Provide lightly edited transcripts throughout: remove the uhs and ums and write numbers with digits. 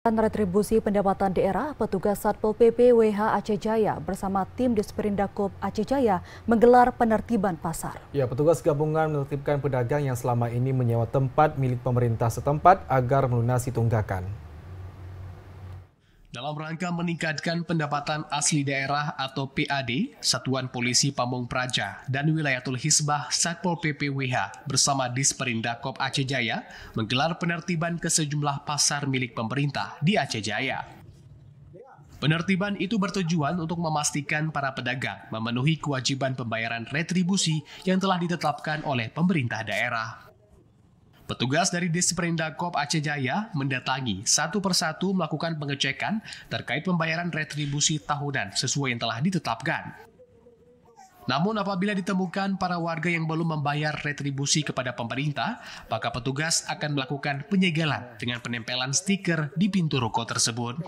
Retribusi pendapatan daerah, petugas Satpol PP WH Aceh Jaya bersama tim Disperindakob Aceh Jaya menggelar penertiban pasar. Ya, petugas gabungan menertibkan pedagang yang selama ini menyewa tempat milik pemerintah setempat agar melunasi tunggakan. Dalam rangka meningkatkan pendapatan asli daerah atau PAD, Satuan Polisi Pamung Praja dan Wilayatul Hisbah Satpol PP WH bersama Disperindakob Aceh Jaya menggelar penertiban ke sejumlah pasar milik pemerintah di Aceh Jaya. Penertiban itu bertujuan untuk memastikan para pedagang memenuhi kewajiban pembayaran retribusi yang telah ditetapkan oleh pemerintah daerah. Petugas dari Disperindakob Aceh Jaya mendatangi satu persatu melakukan pengecekan terkait pembayaran retribusi tahunan sesuai yang telah ditetapkan. Namun apabila ditemukan para warga yang belum membayar retribusi kepada pemerintah, maka petugas akan melakukan penyegelan dengan penempelan stiker di pintu ruko tersebut.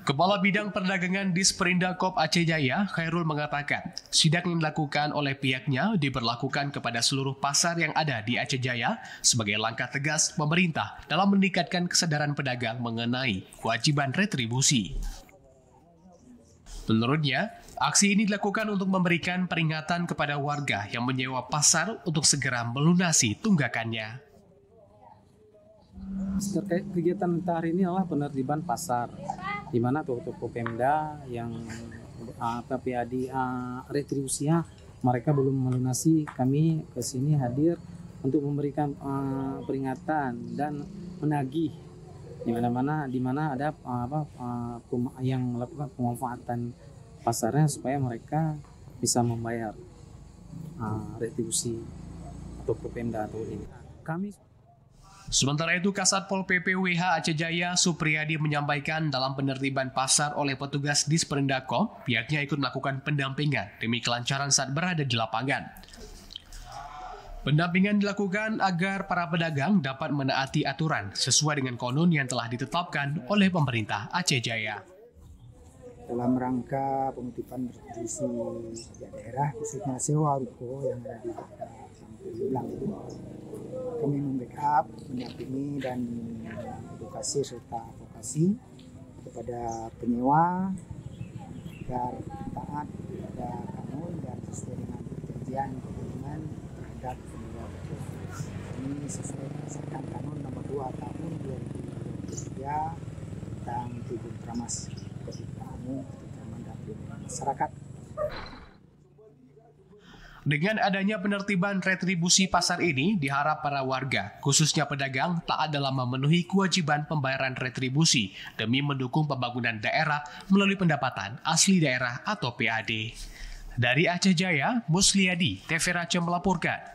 Kepala Bidang Perdagangan Disperindakob Aceh Jaya, Khairul mengatakan, sidak yang dilakukan oleh pihaknya diberlakukan kepada seluruh pasar yang ada di Aceh Jaya sebagai langkah tegas pemerintah dalam meningkatkan kesadaran pedagang mengenai kewajiban retribusi. Menurutnya, aksi ini dilakukan untuk memberikan peringatan kepada warga yang menyewa pasar untuk segera melunasi tunggakannya. Terkait kegiatan kita hari ini adalah penertiban pasar, di mana toko-toko Pemda yang PAD retribusinya mereka belum melunasi, kami ke sini hadir untuk memberikan peringatan dan menagih di mana ada yang melakukan pemanfaatan pasarnya supaya mereka bisa membayar retribusi toko Pemda atau ini. Sementara itu, Kasatpol PP WH Aceh Jaya Supriyadi menyampaikan dalam penertiban pasar oleh petugas Disperindakob, pihaknya ikut melakukan pendampingan demi kelancaran saat berada di lapangan. Pendampingan dilakukan agar para pedagang dapat menaati aturan sesuai dengan konun yang telah ditetapkan oleh pemerintah Aceh Jaya. Dalam rangka penertiban retribusi daerah, khususnya sewa ruko yang ada di Bilang itu, kami membackup, mendampingi dan edukasi serta advokasi kepada penyewa agar taat pada kanun dan sesuai dengan perjanjian perlindungan terhadap penyewa ruko. Ini sesuai berdasarkan kanun nomor 2 tahun 2023 tentang Tribun Tramas Kegiatan Umum untuk mendampingi masyarakat. Dengan adanya penertiban retribusi pasar ini, diharap para warga, khususnya pedagang, taat dalam memenuhi kewajiban pembayaran retribusi demi mendukung pembangunan daerah melalui pendapatan asli daerah atau PAD. Dari Aceh Jaya, Musliadi, TV Aceh melaporkan.